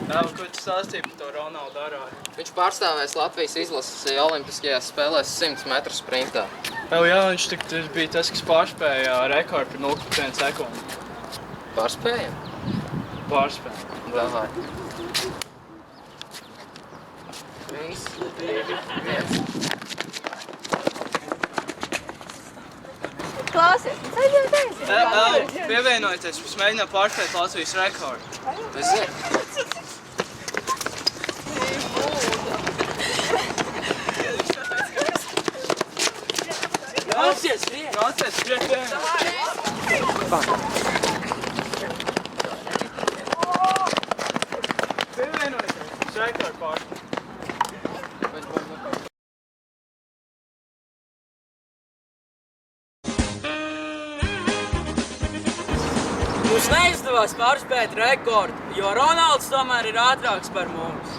Jā, ko tu stāstīji par to Ronaldu Arāju? Viņš pārstāvēs Latvijas izlases olimpiskajās spēlēs 100 metru sprintā. Jā, viņš bija tas, kas pārspēja rekordu par 0,1 sekundi. Pārspējam? Pārspēja. Davai. 3, 2, 1. Klausies, mums aizjūt Pievienojieties, mums mēģinām pārspēt Latvijas rekordu. Es zinu. Nācies, Pievienojieties, mums rekordu pārspēt. Mums neizdevās pārspēt rekordu, jo Ronalds tomēr ir ātrāks par mums.